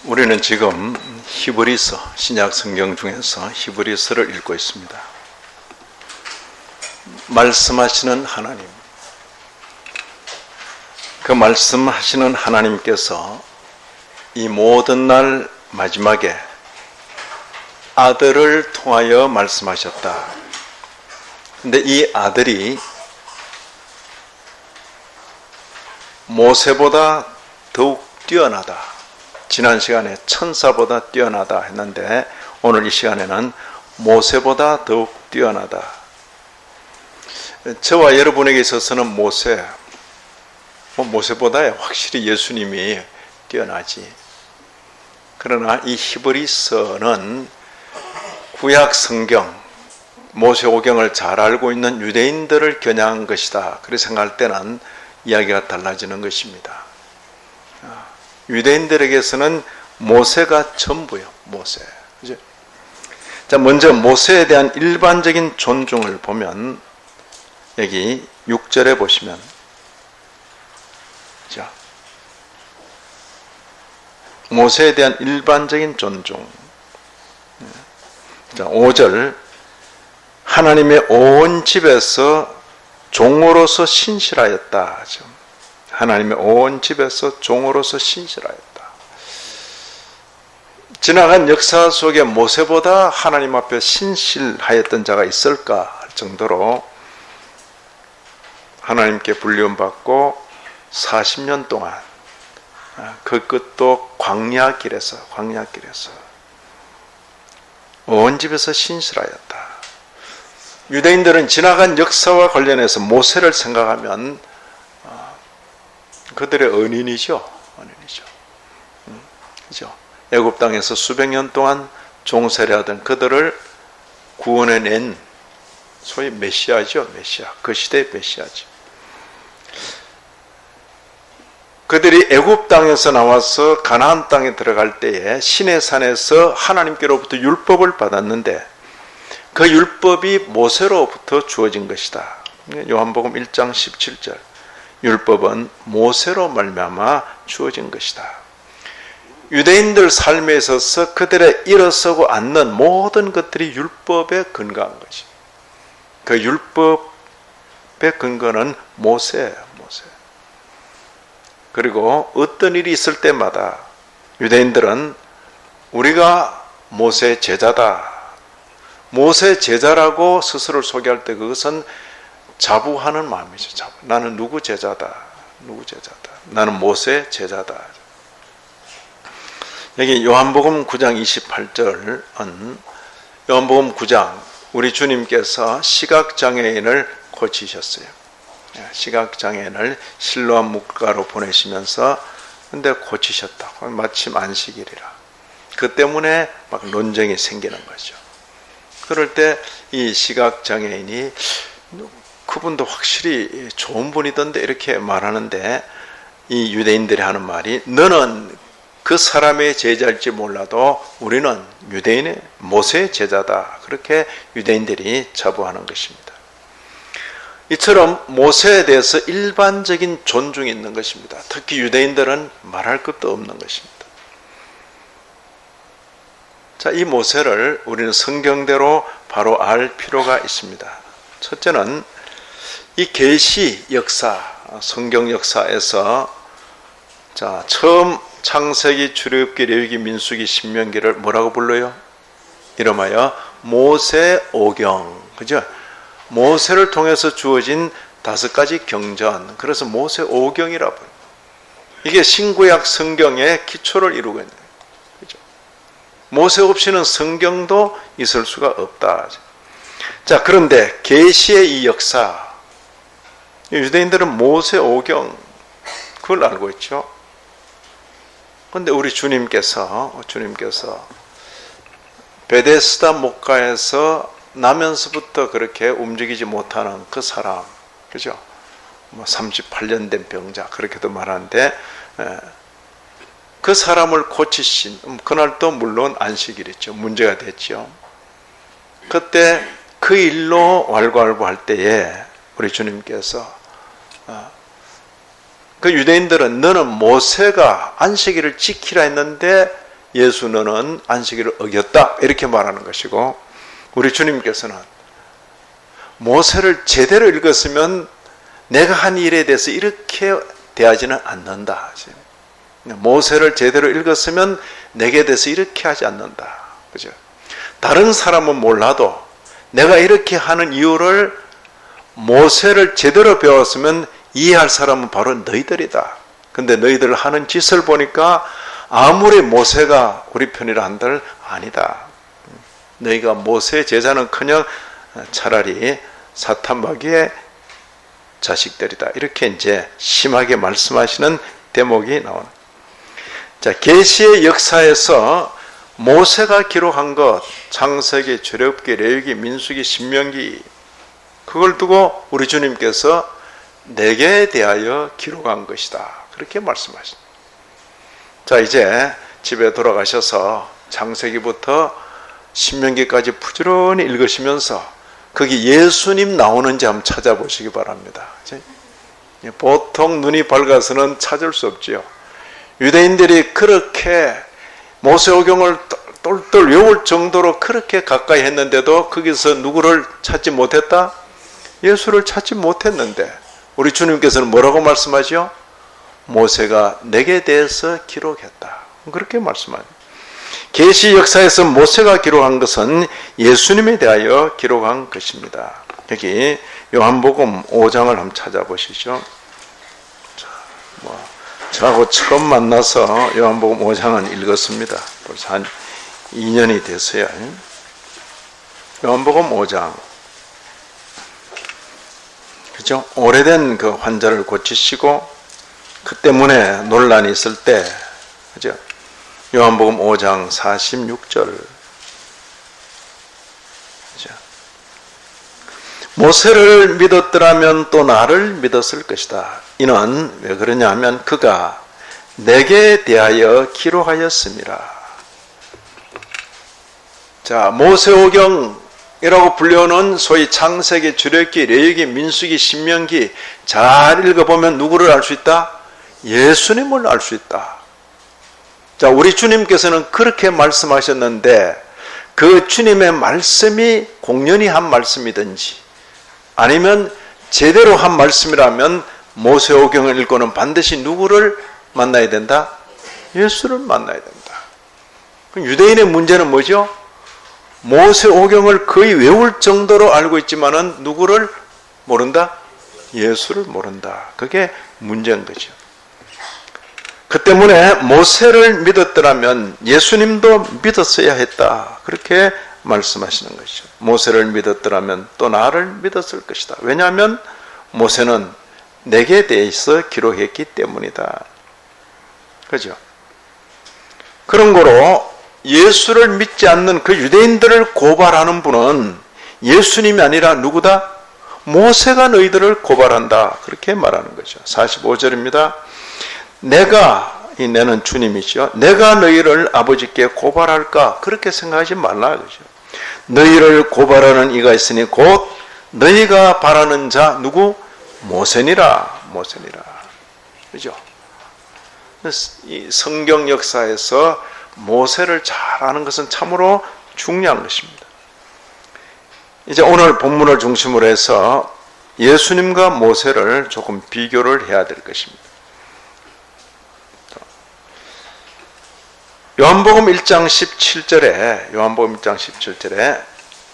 우리는 지금 히브리서, 신약 성경 중에서 히브리서를 읽고 있습니다. 말씀하시는 하나님, 그 말씀하시는 하나님께서 이 모든 날 마지막에 아들을 통하여 말씀하셨다. 근데 이 아들이 모세보다 더욱 뛰어나다. 지난 시간에 천사보다 뛰어나다 했는데 오늘 이 시간에는 모세보다 더욱 뛰어나다. 저와 여러분에게 있어서는 모세보다 확실히 예수님이 뛰어나지. 그러나 이 히브리서는 구약 성경, 모세오경을 잘 알고 있는 유대인들을 겨냥한 것이다. 그렇게 생각할 때는 이야기가 달라지는 것입니다. 유대인들에게서는 모세가 전부예요. 모세. 그죠? 자, 먼저 모세에 대한 일반적인 존중을 보면 여기 6절에 보시면 자, 모세에 대한 일반적인 존중. 자, 5절 하나님의 온 집에서 종으로서 신실하였다. 하나님의 온 집에서 종으로서 신실하였다. 지나간 역사 속에 모세보다 하나님 앞에 신실하였던 자가 있을까 할 정도로 하나님께 불륜받고 40년 동안 그 끝도 광야길에서 온 집에서 신실하였다. 유대인들은 지나간 역사와 관련해서 모세를 생각하면 그들의 은인이죠. 그죠? 애굽 땅에서 수백 년 동안 종살이하던 그들을 구원해낸 소위 메시아죠. 메시아. 그 시대의 메시아죠. 그들이 애굽 땅에서 나와서 가나안 땅에 들어갈 때에 시내산에서 하나님께로부터 율법을 받았는데 그 율법이 모세로부터 주어진 것이다. 요한복음 1장 17절. 율법은 모세로 말미암아 주어진 것이다. 유대인들 삶에 있어서 그들의 일어서고 앉는 모든 것들이 율법에 근거한 것입니다. 그 율법의 근거는 모세예요. 모세. 그리고 어떤 일이 있을 때마다 유대인들은 우리가 모세 제자다. 모세 제자라고 스스로를 소개할 때 그것은 자부하는 마음이죠. 나는 누구 제자다. 나는 모세 제자다. 여기 요한복음 9장 28절은 요한복음 9장 우리 주님께서 시각장애인을 고치셨어요. 시각장애인을 실로암 묵가로 보내시면서 근데 고치셨다. 마침 안식일이라. 그 때문에 막 논쟁이 생기는 거죠. 그럴 때 이 시각장애인이 그분도 확실히 좋은 분이던데 이렇게 말하는데 이 유대인들이 하는 말이 너는 그 사람의 제자일지 몰라도 우리는 유대인의 모세의 제자다. 그렇게 유대인들이 자부하는 것입니다. 이처럼 모세에 대해서 일반적인 존중이 있는 것입니다. 특히 유대인들은 말할 것도 없는 것입니다. 자, 이 모세를 우리는 성경대로 바로 알 필요가 있습니다. 첫째는 이 계시 역사, 성경 역사에서 자, 처음 창세기, 출애굽기, 레위기, 민수기, 신명기를 뭐라고 불러요? 이름하여 모세오경. 그죠? 모세를 통해서 주어진 5가지 경전. 그래서 모세오경이라고 불러요. 이게 신구약 성경의 기초를 이루고 있는 거예요. 그죠? 모세 없이는 성경도 있을 수가 없다. 자, 그런데 계시의 이 역사, 유대인들은 모세오경 그걸 알고 있죠. 그런데 우리 주님께서 베데스다 목가에서 나면서부터 그렇게 움직이지 못하는 그 사람, 그죠? 38년 된 병자 그렇게도 말하는데 그 사람을 고치신 그날도 물론 안식일이죠. 문제가 됐죠. 그때 그 일로 왈가왈부할 때에 우리 주님께서 그 유대인들은 너는 모세가 안식일을 지키라 했는데 예수 너는 안식일을 어겼다 이렇게 말하는 것이고, 우리 주님께서는 모세를 제대로 읽었으면 내가 한 일에 대해서 이렇게 대하지는 않는다. 모세를 제대로 읽었으면 내게 대해서 이렇게 하지 않는다. 그죠? 다른 사람은 몰라도 내가 이렇게 하는 이유를 모세를 제대로 배웠으면 이해할 사람은 바로 너희들이다. 근데 너희들 하는 짓을 보니까 아무리 모세가 우리 편이라 한들 아니다. 너희가 모세의 제자는커녕 차라리 사탄마귀의 자식들이다. 이렇게 이제 심하게 말씀하시는 대목이 나오는. 자, 계시의 역사에서 모세가 기록한 것, 창세기, 출애굽기, 레위기, 민수기, 신명기, 그걸 두고 우리 주님께서 내게 대하여 기록한 것이다. 그렇게 말씀하십니다. 자, 이제 집에 돌아가셔서 창세기부터 신명기까지 부지런히 읽으시면서 거기 예수님 나오는지 한번 찾아보시기 바랍니다. 보통 눈이 밝아서는 찾을 수 없지요. 유대인들이 그렇게 모세오경을 똘똘 외울 정도로 그렇게 가까이 했는데도 거기서 누구를 찾지 못했다? 예수를 찾지 못했는데 우리 주님께서는 뭐라고 말씀하죠? 모세가 내게 대해서 기록했다. 그렇게 말씀합니다. 계시 역사에서 모세가 기록한 것은 예수님에 대하여 기록한 것입니다. 여기 요한복음 5장을 한번 찾아보시죠. 저하고 처음 만나서 요한복음 5장은 읽었습니다. 벌써 한 2년이 됐어요. 요한복음 5장. 그죠? 오래된 그 환자를 고치시고 그 때문에 논란이 있을 때, 그죠? 요한복음 5장 46절. 그죠? 모세를 믿었더라면 또 나를 믿었을 것이다. 이는 왜 그러냐 하면 그가 내게 대하여 기록하였습니다. 자, 모세오경이라고 불려오는 소위 창세기, 출애굽기, 레위기, 민수기, 신명기 잘 읽어보면 누구를 알 수 있다? 예수님을 알 수 있다. 자, 우리 주님께서는 그렇게 말씀하셨는데 그 주님의 말씀이 공연히 한 말씀이든지 아니면 제대로 한 말씀이라면 모세오경을 읽고는 반드시 누구를 만나야 된다? 예수를 만나야 된다. 그럼 유대인의 문제는 뭐죠? 모세오경을 거의 외울 정도로 알고 있지만은 누구를 모른다? 예수를 모른다. 그게 문제인 거죠. 그 때문에 모세를 믿었더라면 예수님도 믿었어야 했다. 그렇게 말씀하시는 것이죠. 모세를 믿었더라면 또 나를 믿었을 것이다. 왜냐하면 모세는 내게 대해서 기록했기 때문이다. 그죠? 그런 거로 예수를 믿지 않는 그 유대인들을 고발하는 분은 예수님이 아니라 누구다? 모세가 너희들을 고발한다. 그렇게 말하는 거죠. 45절입니다. 내가, 이 내는 주님이죠. 내가 너희를 아버지께 고발할까? 그렇게 생각하지 말라. 그죠? 너희를 고발하는 이가 있으니 곧 너희가 바라는 자 누구? 모세니라. 모세니라. 그죠? 이 성경 역사에서 모세를 잘 아는 것은 참으로 중요한 것입니다. 이제 오늘 본문을 중심으로 해서 예수님과 모세를 조금 비교를 해야 될 것입니다. 요한복음 1장 17절에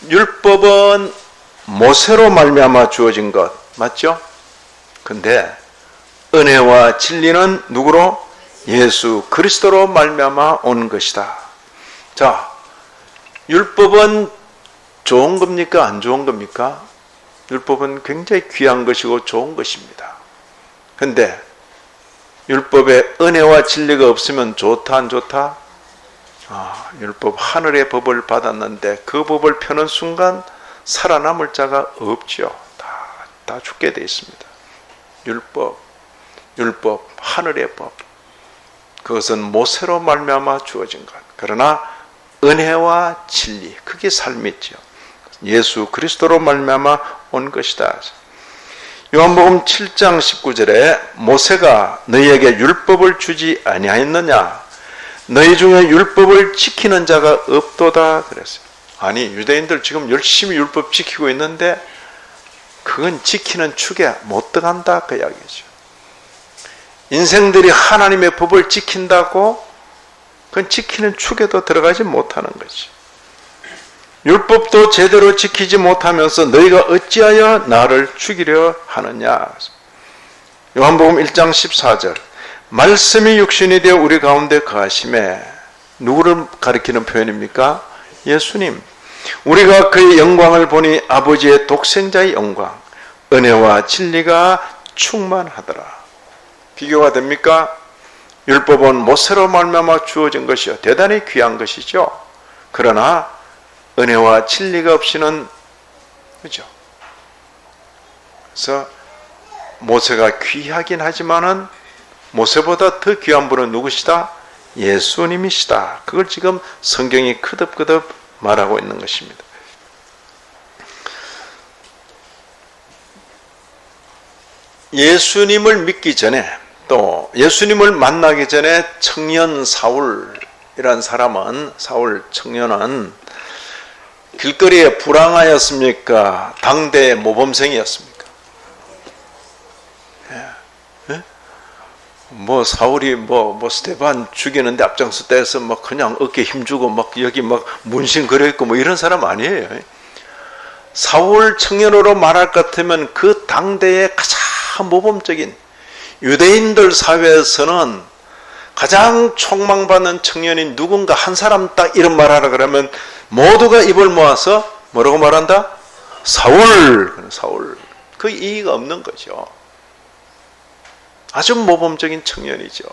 율법은 모세로 말미암아 주어진 것 맞죠? 근데 은혜와 진리는 누구로? 예수 그리스도로 말미암아 온 것이다. 자, 율법은 좋은 겁니까? 안 좋은 겁니까? 율법은 굉장히 귀한 것이고 좋은 것입니다. 근데 율법에 은혜와 진리가 없으면 좋다 안 좋다? 율법 하늘의 법을 받았는데 그 법을 펴는 순간 살아남을 자가 없죠. 다 죽게 되어 있습니다. 율법 하늘의 법, 그것은 모세로 말미암아 주어진 것. 그러나 은혜와 진리, 그게 삶이죠. 예수 그리스도로 말미암아 온 것이다. 요한복음 7장 19절에 모세가 너희에게 율법을 주지 아니하였느냐? 너희 중에 율법을 지키는 자가 없도다 그랬어요. 아니, 유대인들 지금 열심히 율법 지키고 있는데 그건 지키는 축에 못 들어간다 그 이야기죠. 인생들이 하나님의 법을 지킨다고 그건 지키는 축에도 들어가지 못하는 거죠. 율법도 제대로 지키지 못하면서 너희가 어찌하여 나를 죽이려 하느냐. 요한복음 1장 14절 말씀이 육신이 되어 우리 가운데 거하심에 누구를 가리키는 표현입니까? 예수님. 우리가 그의 영광을 보니 아버지의 독생자의 영광, 은혜와 진리가 충만하더라. 비교가 됩니까? 율법은 모세로 말미암아 주어진 것이요 대단히 귀한 것이죠. 그러나 은혜와 진리가 없이는, 그죠? 그래서 모세가 귀하긴 하지만은 모세보다 더 귀한 분은 누구시다? 예수님이시다. 그걸 지금 성경이 크듭크듭 말하고 있는 것입니다. 예수님을 믿기 전에, 또 예수님을 만나기 전에 청년 사울이란 사람은, 사울 청년은 길거리에 불황하였습니까? 당대의 모범생이었습니까? 뭐 사울이 뭐 스데반 죽이는데 앞장섰다 해서 막 그냥 어깨 힘주고 막 여기 막 문신 그려있고 뭐 이런 사람 아니에요. 사울 청년으로 말할 것 같으면 그 당대의 가장 모범적인, 유대인들 사회에서는 가장 촉망받는 청년이 누군가 한 사람 딱 이런 말하라 그러면 모두가 입을 모아서 뭐라고 말한다? 사울. 사울. 그 이의가 없는 거죠. 아주 모범적인 청년이죠.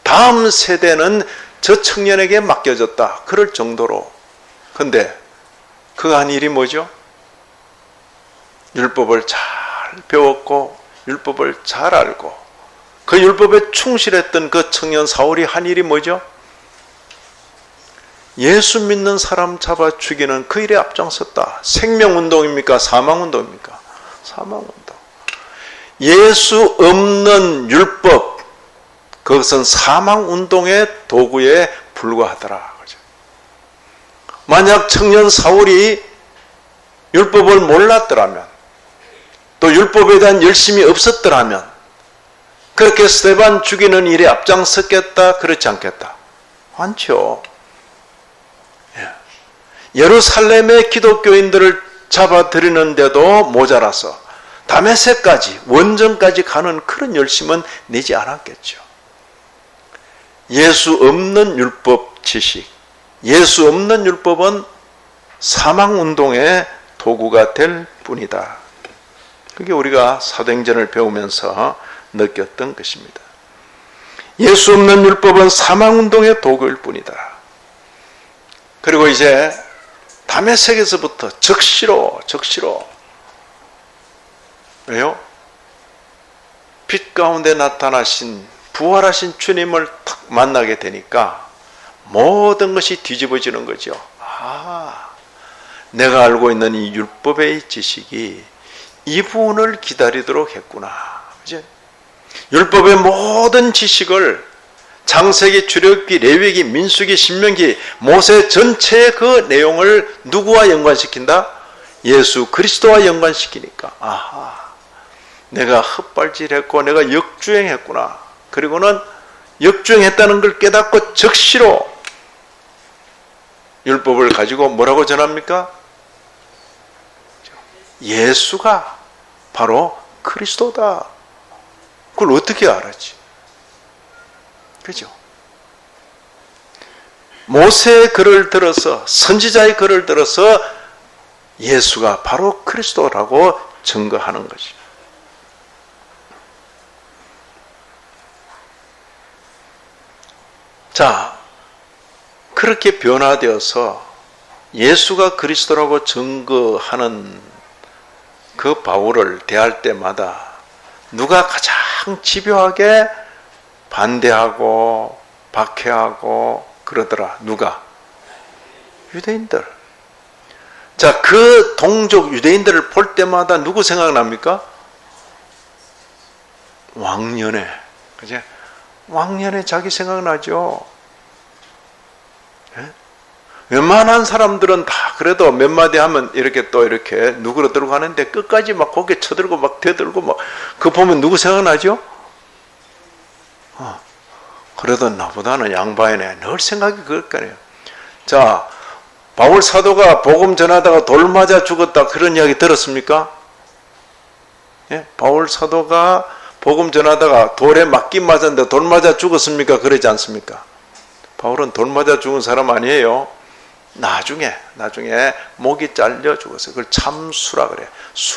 다음 세대는 저 청년에게 맡겨졌다. 그럴 정도로. 근데 그가 한 일이 뭐죠? 율법을 잘 배웠고 율법을 잘 알고 그 율법에 충실했던 그 청년 사울이 한 일이 뭐죠? 예수 믿는 사람 잡아 죽이는 그 일에 앞장섰다. 생명운동입니까? 사망운동입니까? 사망운동. 예수 없는 율법, 그것은 사망운동의 도구에 불과하더라. 만약 청년 사울이 율법을 몰랐더라면, 또 율법에 대한 열심이 없었더라면 그렇게 스데반 죽이는 일에 앞장섰겠다? 그렇지 않겠다? 않죠. 예루살렘의 기독교인들을 잡아들이는데도 모자라서 다메섹까지, 원정까지 가는 그런 열심은 내지 않았겠죠. 예수 없는 율법 지식, 예수 없는 율법은 사망운동의 도구가 될 뿐이다. 그게 우리가 사도행전을 배우면서 느꼈던 것입니다. 예수 없는 율법은 사망운동의 도구일 뿐이다. 그리고 이제 다메섹에서부터 적시로 왜요? 빛 가운데 나타나신 부활하신 주님을 탁 만나게 되니까 모든 것이 뒤집어지는 거죠. 내가 알고 있는 이 율법의 지식이 이분을 기다리도록 했구나. 그죠? 율법의 모든 지식을 창세기, 출애굽기, 레위기, 민수기, 신명기, 모세 전체의 그 내용을 누구와 연관시킨다? 예수 그리스도와 연관시키니까 내가 헛발질했고 내가 역주행했구나. 그리고는 역주행했다는 걸 깨닫고 적시로 율법을 가지고 뭐라고 전합니까? 예수가 바로 그리스도다. 그걸 어떻게 알았지? 그죠? 모세의 글을 들어서, 선지자의 글을 들어서 예수가 바로 그리스도라고 증거하는 거죠. 자, 그렇게 변화되어서 예수가 그리스도라고 증거하는 그 바울을 대할 때마다 누가 가장 집요하게 반대하고 박해하고 그러더라? 누가? 유대인들. 자, 그 동족 유대인들을 볼 때마다 누구 생각납니까? 왕년에. 그죠? 왕년에 자기 생각나죠. 예? 웬만한 사람들은 다 그래도 몇 마디 하면 이렇게 또 이렇게 누그러들고 하는데 끝까지 막 고개 쳐들고 막 대들고 막 그거 보면 누구 생각나죠? 그래도 나보다는 양반이네. 늘 생각이 그럴 거네요. 자, 바울 사도가 복음 전하다가 돌 맞아 죽었다 그런 이야기 들었습니까? 예? 바울 사도가 복음 전하다가 돌에 맞긴 맞았는데 돌 맞아 죽었습니까? 그러지 않습니까? 바울은 돌 맞아 죽은 사람 아니에요. 나중에 목이 잘려 죽었어요. 그걸 참수라 그래요.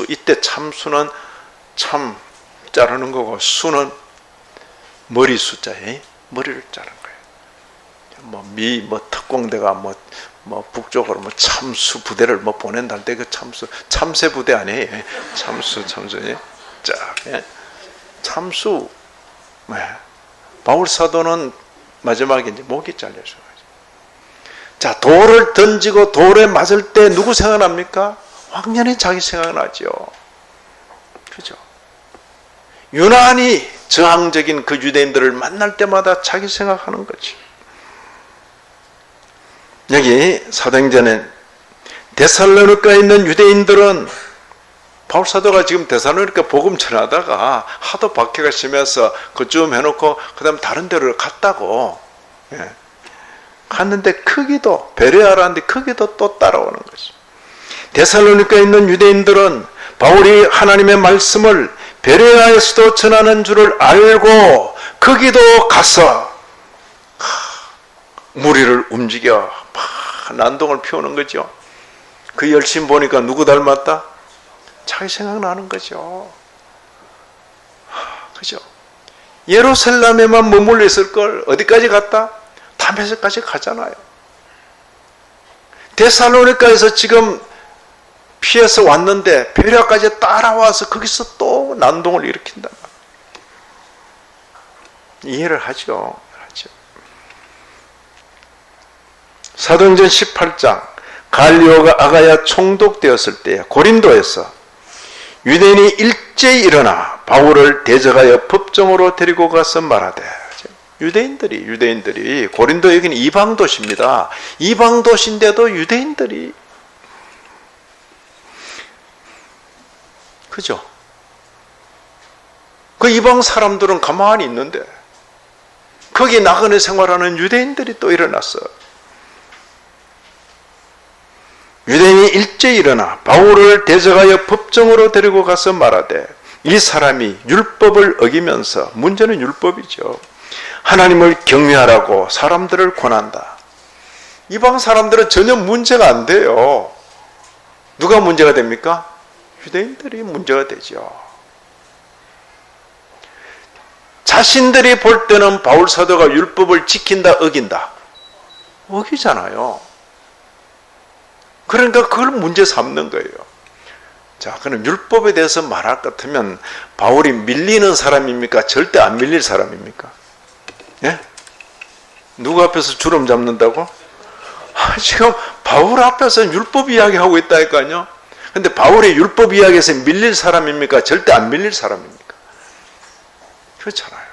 이때 참수는 참 자르는 거고 수는 머리 숫자에 머리를 자른 거예요. 특공대가 북쪽으로 참수 부대를 보낸다 할 때 그 참새 부대 아니에요. 참수. 자, 참수. 바울 사도는 마지막에 이제 목이 잘려서. 자, 돌을 던지고 돌에 맞을 때 누구 생각납니까? 왕년에 자기 생각나죠. 그죠? 유난히 저항적인 그 유대인들을 만날 때마다 자기 생각하는 거지. 여기 사도행전에 데살로니가에 있는 유대인들은 바울 사도가 지금 데살로니가 복음 전하다가 하도 박해가 심해서 그쯤 해놓고 그 다음 다른 데로 갔다고. 예. 갔는데 크기도 베레아라는데 크기도 또 따라오는 거죠. 데살로니가에 있는 유대인들은 바울이 하나님의 말씀을 베레아에서도 전하는 줄을 알고 거기도 가서 무리를 움직여 난동을 피우는 거죠. 그 열심 보니까 누구 닮았다? 자기 생각나는 거죠. 그죠? 예루살렘에만 머물러 있을 걸 어디까지 갔다? 다메섹까지 가잖아요. 데살로니가에서 지금 피해서 왔는데 베레아까지 따라와서 거기서 또 난동을 일으킨다. 이해를 하죠. 사도행전 18장 갈리오가 아가야 총독되었을 때 고린도에서 유대인이 일제히 일어나 바울을 대적하여 법정으로 데리고 가서 말하되, 유대인들이 고린도 여기는 이방 도시입니다. 이방 도시인데도 유대인들이, 그죠? 그 이방 사람들은 가만히 있는데 거기 나그네 생활하는 유대인들이 또 일어났어요. 유대인이 일제히 일어나 바울을 대적하여 법정으로 데리고 가서 말하되, 이 사람이 율법을 어기면서, 문제는 율법이죠, 하나님을 경외하라고 사람들을 권한다. 이방 사람들은 전혀 문제가 안 돼요. 누가 문제가 됩니까? 유대인들이 문제가 되죠. 자신들이 볼 때는 바울 사도가 율법을 지킨다, 어긴다? 어기잖아요. 그러니까 그걸 문제 삼는 거예요. 자, 그럼 율법에 대해서 말할 것 같으면 바울이 밀리는 사람입니까? 절대 안 밀릴 사람입니까? 예? 누구 앞에서 주름 잡는다고? 지금 바울 앞에서 율법 이야기하고 있다니까요. 근데 바울의 율법 이야기에서 밀릴 사람입니까? 절대 안 밀릴 사람입니까? 그렇잖아요.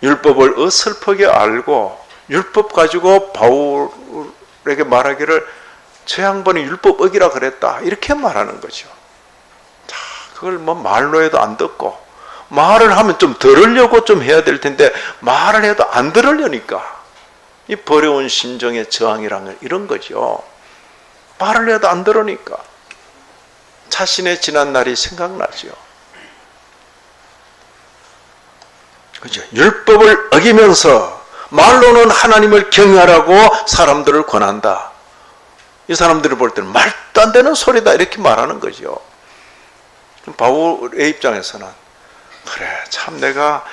율법을 어설프게 알고 율법 가지고 바울에게 말하기를 저 양반이 율법 어기라 그랬다, 이렇게 말하는 거죠. 자, 그걸 말로 해도 안 듣고, 말을 하면 좀 들으려고 좀 해야 될 텐데 말을 해도 안 들으려니까, 이 버려운 심정의 저항이란 건 이런 거죠. 말을 해도 안 들으니까 자신의 지난 날이 생각나죠. 그죠? 율법을 어기면서 말로는 하나님을 경외하라고 사람들을 권한다. 이 사람들이 볼 때는 말도 안 되는 소리다, 이렇게 말하는 거죠. 바울의 입장에서는 그래, 참 내가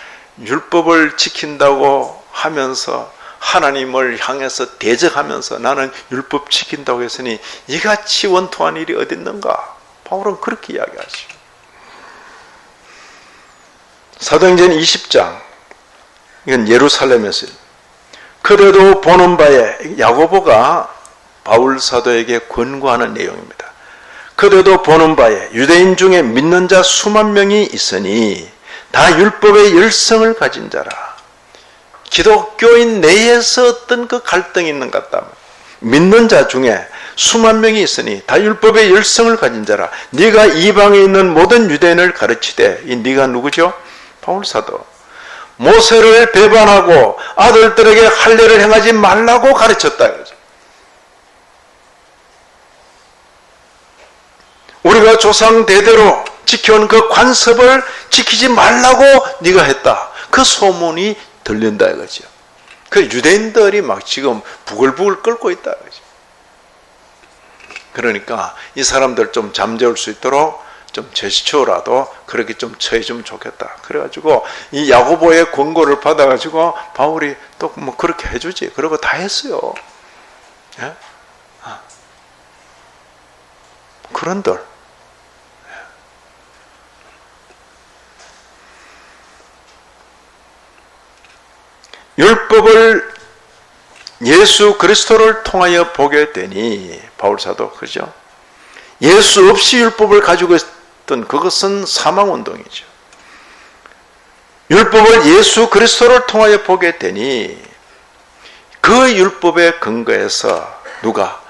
율법을 지킨다고 하면서 하나님을 향해서 대적하면서 나는 율법 지킨다고 했으니 이같이 원통한 일이 어디 있는가? 바울은 그렇게 이야기하죠. 사도행전 20장, 이건 예루살렘에서, 그래도 보는 바에, 야고보가 바울 사도에게 권고하는 내용입니다. 그래도 보는 바에 유대인 중에 믿는 자 수만 명이 있으니 다 율법의 열성을 가진 자라. 기독교인 내에서 어떤 그 갈등이 있는 것 같다. 믿는 자 중에 수만 명이 있으니 다 율법의 열성을 가진 자라. 네가 이방에 있는 모든 유대인을 가르치되, 이 네가 누구죠? 바울 사도. 모세를 배반하고 아들들에게 할례를 행하지 말라고 가르쳤다 이거죠. 우리가 조상 대대로 지켜온 그 관습을 지키지 말라고 네가 했다. 그 소문이 들린다 이거죠. 그 유대인들이 막 지금 부글부글 끓고 있다 이거죠. 그러니까 이 사람들 좀 잠재울 수 있도록 좀 제스처라도 그렇게 좀 처해주면 좋겠다. 그래가지고 이 야고보의 권고를 받아가지고 바울이 또 뭐 그렇게 해주지. 그러고 다 했어요. 예? 그런들 율법을 예수 그리스도를 통하여 보게 되니, 바울 사도 그죠? 예수 없이 율법을 가지고 있던 그것은 사망운동이죠. 율법을 예수 그리스도를 통하여 보게 되니 그 율법의 근거에서 누가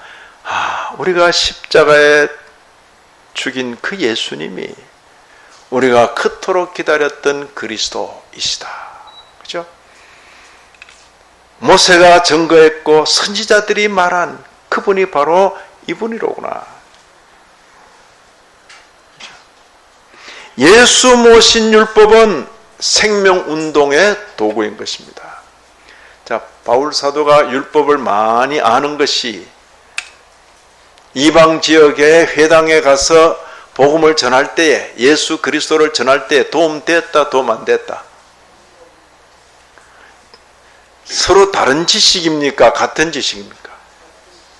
우리가 십자가에 죽인 그 예수님이 우리가 그토록 기다렸던 그리스도이시다. 그죠? 모세가 증거했고 선지자들이 말한 그분이 바로 이분이로구나. 예수 모신 율법은 생명운동의 도구인 것입니다. 자, 바울 사도가 율법을 많이 아는 것이 이방 지역의 회당에 가서 복음을 전할 때에, 예수 그리스도를 전할 때에 도움됐다, 도움 안 됐다? 서로 다른 지식입니까? 같은 지식입니까?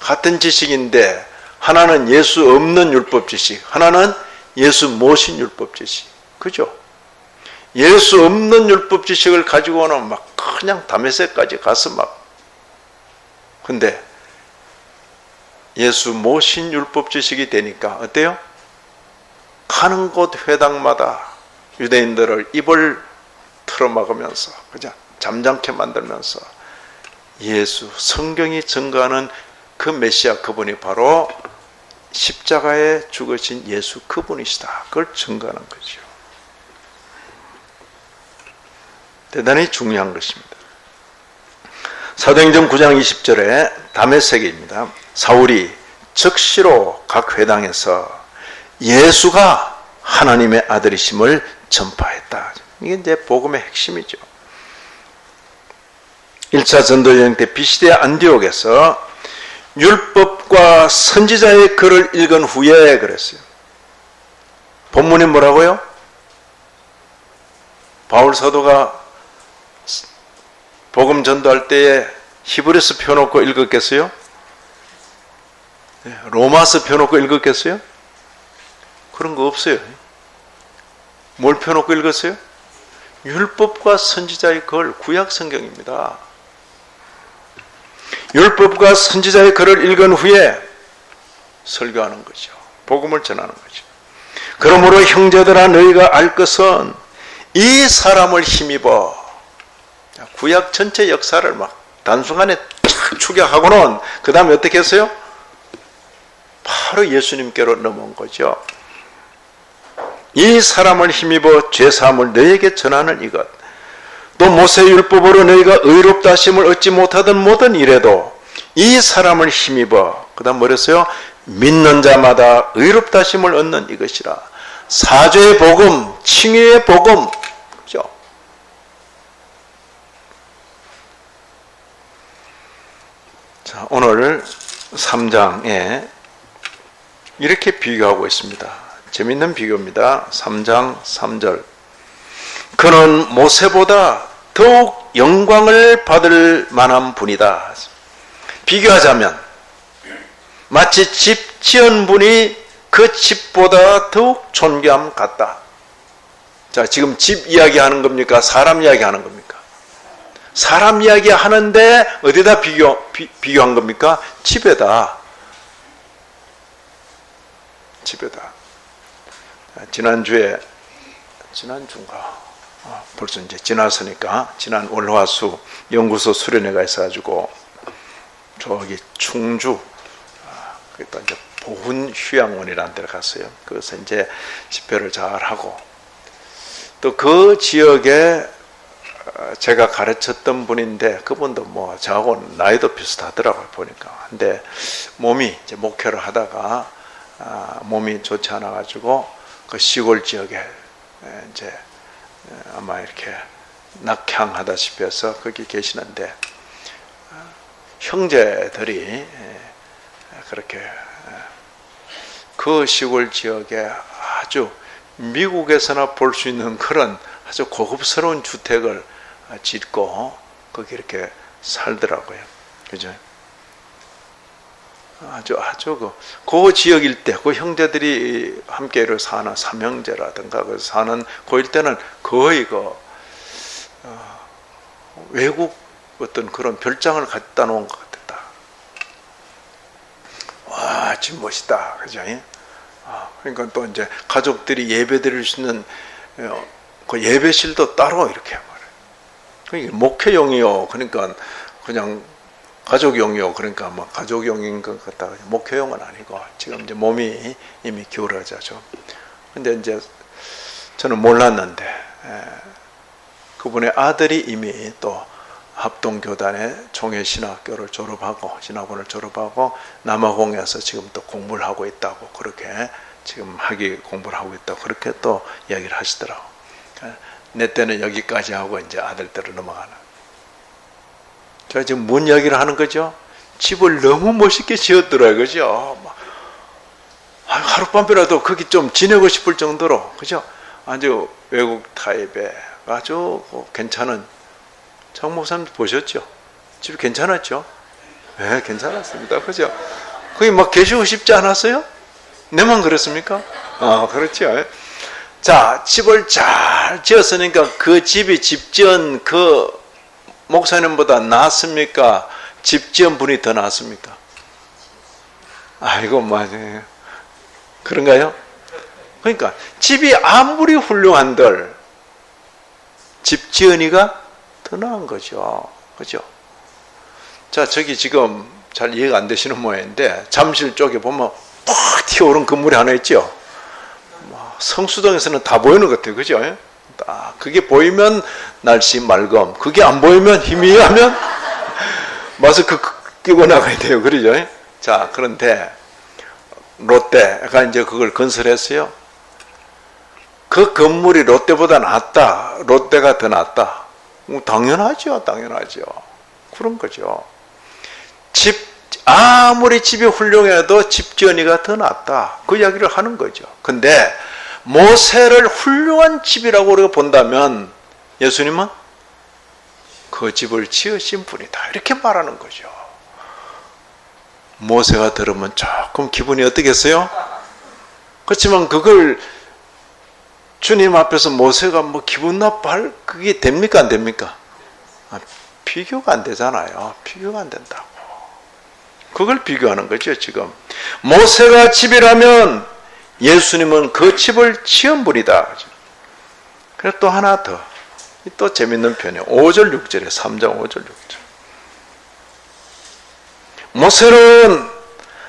같은 지식인데 하나는 예수 없는 율법 지식, 하나는 예수 모신 율법 지식. 그죠? 예수 없는 율법 지식을 가지고는 막 그냥 다메섹까지 가서 막. 근데 예수 모신 율법 지식이 되니까 어때요? 가는 곳 회당마다 유대인들을 입을 틀어막으면서, 그죠? 잠잠케 만들면서 예수, 성경이 증거하는 그 메시아, 그분이 바로 십자가에 죽으신 예수 그분이시다. 그걸 증거하는 거죠. 대단히 중요한 것입니다. 사도행전 9장 20절에 다메섹입니다. 사울이 즉시로 각 회당에서 예수가 하나님의 아들이심을 전파했다. 이게 이제 복음의 핵심이죠. 1차 전도여행 때 비시대 안디옥에서 율법과 선지자의 글을 읽은 후에 그랬어요. 본문이 뭐라고요? 바울 사도가 복음 전도할 때에 히브리서 펴놓고 읽었겠어요? 로마서 펴놓고 읽었겠어요? 그런 거 없어요. 뭘 펴놓고 읽었어요? 율법과 선지자의 글, 구약 성경입니다. 율법과 선지자의 글을 읽은 후에 설교하는 거죠. 복음을 전하는 거죠. 그러므로 형제들아, 너희가 알 것은 이 사람을 힘입어. 구약 전체 역사를 막 단순간에 쫙 추격하고는 그 다음에 어떻게 했어요? 바로 예수님께로 넘어온 거죠. 이 사람을 힘입어 죄사함을 너희에게 전하는 이것, 또 모세율법으로 너희가 의롭다 하심을 얻지 못하던 모든 일에도 이 사람을 힘입어, 그 다음 뭐랬어요? 믿는 자마다 의롭다 하심을 얻는 이것이라. 사죄의 복음, 칭의의 복음, 그죠? 자, 오늘 3장에 이렇게 비교하고 있습니다. 재밌는 비교입니다. 3장 3절. 그는 모세보다 더욱 영광을 받을 만한 분이다. 비교하자면 마치 집 지은 분이 그 집보다 더욱 존귀함 같다. 자, 지금 집 이야기하는 겁니까? 사람 이야기하는 겁니까? 사람 이야기하는데 어디다 비교한 겁니까? 집에다. 집에다. 지난주인가 벌써 이제 지났으니까 지난 월화수 연구소 수련회가 있어가지고 저기 충주 또 이제 보훈 휴양원이라는 데를 갔어요. 그래서 이제 집회를 잘 하고 또 그 지역에 제가 가르쳤던 분인데 그분도 뭐 저하고 나이도 비슷하더라고요 보니까. 근데 몸이 이제 목회를 하다가 몸이 좋지 않아 가지고 그 시골 지역에 이제 아마 이렇게 낙향하다시피 해서 거기 계시는데 형제들이 그렇게 그 시골 지역에 아주 미국에서나 볼 수 있는 그런 아주 고급스러운 주택을 짓고 거기 이렇게 살더라고요. 그죠? 아주 그 지역 일대, 그 형제들이 함께 사는 삼형제라든가 그 사는 그 일대는 거의 외국 어떤 그런 별장을 갖다 놓은 것 같았다. 와, 진 멋있다. 그죠? 그러니까 또 이제 가족들이 예배 드릴 수 있는 그 예배실도 따로 이렇게 말해요. 목회용이요. 그러니까 그냥 가족용이요. 그러니까 뭐 가족용인 것 같다. 목회용은 아니고 지금 이제 몸이 이미 기울어져죠. 근데 이제 저는 몰랐는데 그분의 아들이 이미 또 합동교단의 종회신학교를 졸업하고 신학원을 졸업하고 남아공에서 지금 또 공부를 하고 있다고 그렇게 지금 공부를 하고 있다고 그렇게 또 이야기를 하시더라고. 내 때는 여기까지 하고 이제 아들 때로 넘어가는. 제가 지금 뭔 이야기를 하는 거죠? 집을 너무 멋있게 지었더라고요. 그죠? 하룻밤이라도 거기 좀 지내고 싶을 정도로 그죠? 아주 외국 타입의 아주 괜찮은 정 목사님 보셨죠? 집 괜찮았죠? 네, 괜찮았습니다. 그죠? 거기 막 계시고 싶지 않았어요? 내만 그랬습니까? 그렇죠. 자, 집을 잘 지었으니까 그 집이 집 지은 그 목사님보다 낫습니까? 집 지은 분이 더 낫습니까? 아이고, 맞아요. 그런가요? 그러니까 집이 아무리 훌륭한들 집 지은이가 더 나은 거죠. 그죠? 자, 저기 지금 잘 이해가 안 되시는 모양인데 잠실 쪽에 보면 팍 튀어오른 건물이 하나 있죠. 성수동에서는 다 보이는 것 같아요. 그죠? 그게 보이면 날씨 맑음. 그게 안 보이면 희미하면 마스크 끼고 나가야 돼요. 그러죠? 자, 그런데 롯데가 이제 그걸 건설했어요. 그 건물이 롯데보다 낫다. 롯데가 더 낫다. 당연하죠. 당연하죠. 그런 거죠. 아무리 집이 훌륭해도 집 지은이가 더 낫다. 그 이야기를 하는 거죠. 근데 모세를 훌륭한 집이라고 우리가 본다면 예수님은 그 집을 지으신 분이다. 이렇게 말하는 거죠. 모세가 들으면 조금 기분이 어떻겠어요? 그렇지만 그걸 주님 앞에서 모세가 뭐 기분 나빠할 그게 됩니까? 안 됩니까? 비교가 안 되잖아요. 비교가 안 된다고. 그걸 비교하는 거죠, 지금. 모세가 집이라면 예수님은 그 집을 지은 분이다. 그래서 또 하나 더. 또 재밌는 편이에요. 5절 6절에 3장 5절 6절. 모세는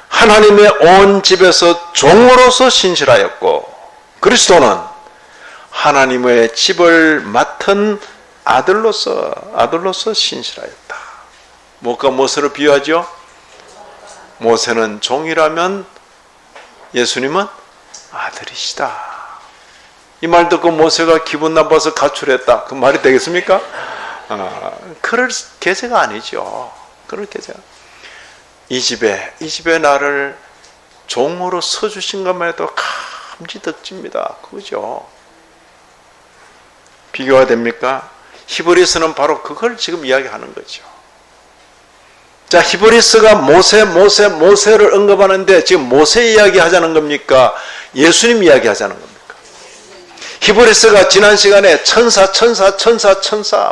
하나님의 온 집에서 종으로서 신실하였고 그리스도는 하나님의 집을 맡은 아들로서 신실하였다. 뭐가 모세를 비유하죠? 모세는 종이라면 예수님은 아들이시다. 이 말 듣고 모세가 기분 나빠서 가출했다. 그 말이 되겠습니까? 그럴 계제가 아니죠. 그럴 계제가. 이 집에 나를 종으로 서주신 것만 해도 감지덕집니다. 그거죠. 비교가 됩니까? 히브리서는 바로 그걸 지금 이야기하는 거죠. 자, 히브리서가 모세를 언급하는데 지금 모세 이야기 하자는 겁니까? 예수님 이야기 하자는 겁니까? 히브리서가 지난 시간에 천사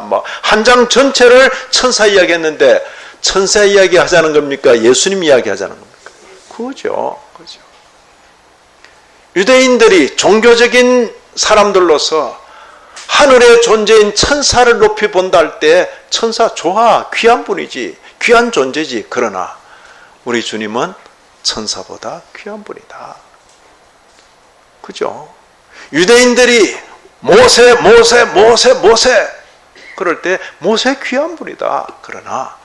뭐 한 장 전체를 천사 이야기 했는데 천사 이야기 하자는 겁니까? 예수님 이야기 하자는 겁니까? 그거죠. 그죠. 유대인들이 종교적인 사람들로서 하늘의 존재인 천사를 높이 본다 할 때 천사 좋아, 귀한 분이지, 귀한 존재지. 그러나 우리 주님은 천사보다 귀한 분이다. 그죠? 유대인들이 모세 그럴 때 모세 귀한 분이다. 그러나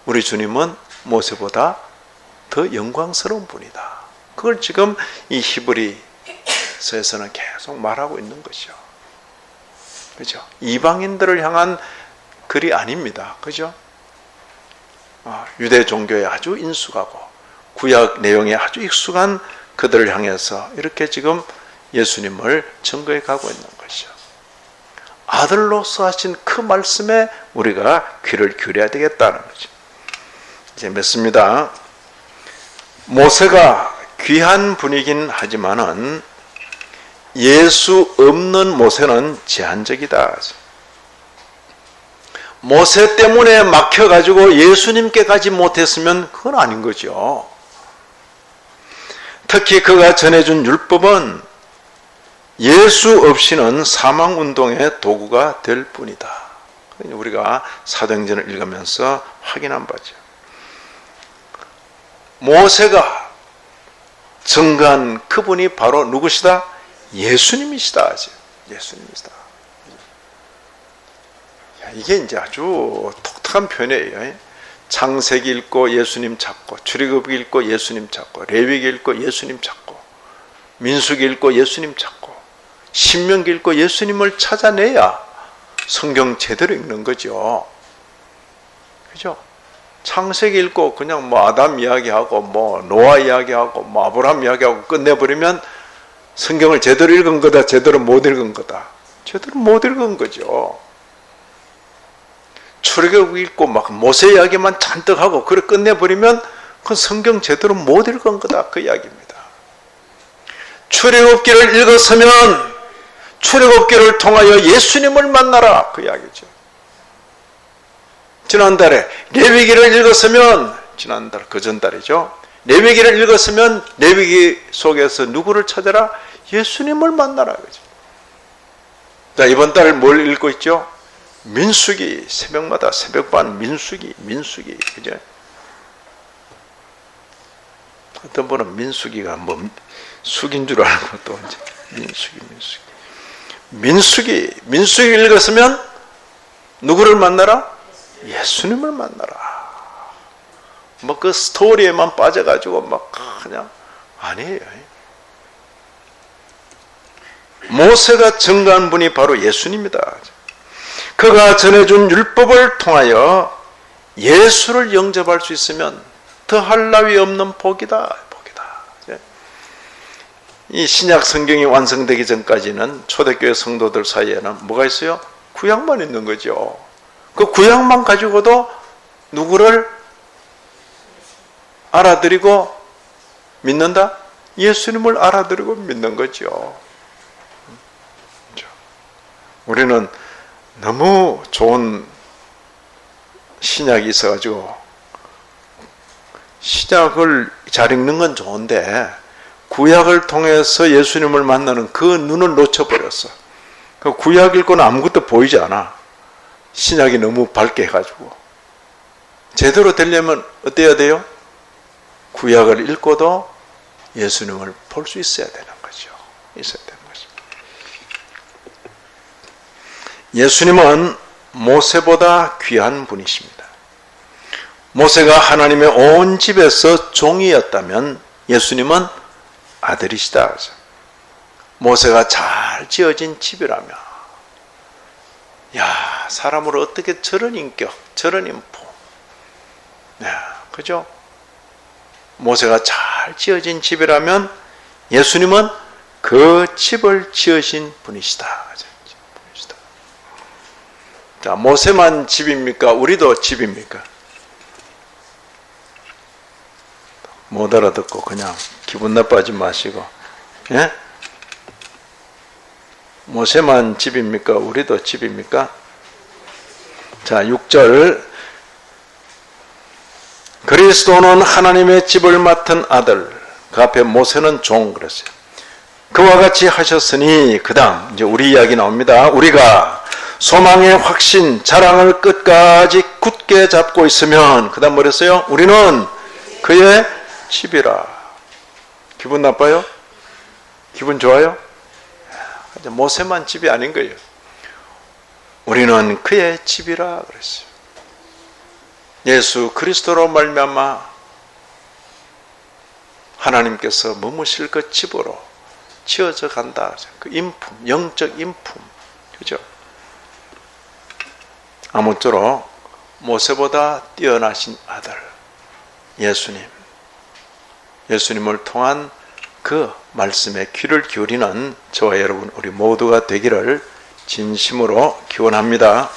우리 주님은 모세보다 더 영광스러운 분이다. 그걸 지금 이 히브리서에서는 계속 말하고 있는 것이죠. 그죠? 이방인들을 향한 글이 아닙니다. 그죠? 유대 종교에 아주 인숙하고 구약 내용에 아주 익숙한 그들을 향해서 이렇게 지금 예수님을 증거해 가고 있는 것이죠. 아들로서 하신 그 말씀에 우리가 귀를 기울여야 되겠다는 거죠. 이제 맺습니다. 모세가 귀한 분이긴 하지만은 예수 없는 모세는 제한적이다. 모세 때문에 막혀가지고 예수님께 가지 못했으면 그건 아닌 거죠. 특히 그가 전해준 율법은 예수 없이는 사망운동의 도구가 될 뿐이다. 우리가 사도행전을 읽으면서 확인한 바죠. 모세가 증거한 그분이 바로 누구시다? 예수님이시다. 예수님이시다. 이게 이제 아주 독특한 표현이에요. 창세기 읽고 예수님 찾고, 출애굽기 읽고 예수님 찾고, 레위기 읽고 예수님 찾고, 민수기 읽고 예수님 찾고, 신명기 읽고 예수님을 찾아내야 성경 제대로 읽는 거죠. 그죠? 창세기 읽고 그냥 아담 이야기하고 노아 이야기하고 아브라함 이야기하고 끝내버리면 성경을 제대로 읽은 거다, 제대로 못 읽은 거다. 제대로 못 읽은 거죠. 출애굽 읽고 모세 이야기만 잔뜩 하고 그래 끝내버리면 그건 성경 제대로 못 읽은 거다. 그 이야기입니다. 출애굽기를 읽었으면 출애굽기를 통하여 예수님을 만나라. 그 이야기죠. 지난달에 레위기를 읽었으면 지난달 그 전달이죠. 레위기를 읽었으면 레위기 속에서 누구를 찾아라? 예수님을 만나라. 그죠. 자, 이번 달 뭘 읽고 있죠? 민수기, 새벽마다 새벽반 민수기, 그죠? 어떤 분은 민수기가 숙인 줄 알고 또 이제 민수기 읽었으면 누구를 만나라? 예수님을 만나라. 그 스토리에만 빠져가지고 그냥 아니에요. 모세가 증거한 분이 바로 예수님이다. 그가 전해준 율법을 통하여 예수를 영접할 수 있으면 더할 나위 없는 복이다. 이 신약 성경이 완성되기 전까지는 초대교회 성도들 사이에는 뭐가 있어요? 구약만 있는 거죠. 그 구약만 가지고도 누구를 알아들이고 믿는다? 예수님을 알아들이고 믿는 거죠. 우리는 너무 좋은 신약이 있어가지고 신약을 잘 읽는 건 좋은데 구약을 통해서 예수님을 만나는 그 눈을 놓쳐버렸어. 그 구약 읽고는 아무것도 보이지 않아. 신약이 너무 밝게 해가지고. 제대로 되려면 어때야 돼요? 구약을 읽고도 예수님을 볼 수 있어야 되는 거죠. 있어야 되는 거죠. 예수님은 모세보다 귀한 분이십니다. 모세가 하나님의 온 집에서 종이었다면 예수님은 아들이시다. 모세가 잘 지어진 집이라며. 야, 사람으로 어떻게 저런 인격, 저런 인품. 그죠? 모세가 잘 지어진 집이라면 예수님은 그 집을 지으신 분이시다. 자, 모세만 집입니까? 우리도 집입니까? 못 알아듣고 그냥 기분 나빠하지 마시고, 예? 모세만 집입니까? 우리도 집입니까? 자, 6절. 그리스도는 하나님의 집을 맡은 아들. 그 앞에 모세는 종 그랬어요. 그와 같이 하셨으니 그 다음 이제 우리 이야기 나옵니다. 우리가 소망의 확신, 자랑을 끝까지 굳게 잡고 있으면 그 다음 뭐랬어요? 우리는 그의 집이라. 기분 나빠요? 기분 좋아요? 모세만 집이 아닌 거예요. 우리는 그의 집이라 그랬어요. 예수 그리스도로 말미암아 하나님께서 머무실 그 집으로 지어져 간다. 그 인품, 영적 인품, 그죠? 아무쪼록 모세보다 뛰어나신 아들 예수님을 통한 그 말씀에 귀를 기울이는 저와 여러분 우리 모두가 되기를 진심으로 기원합니다.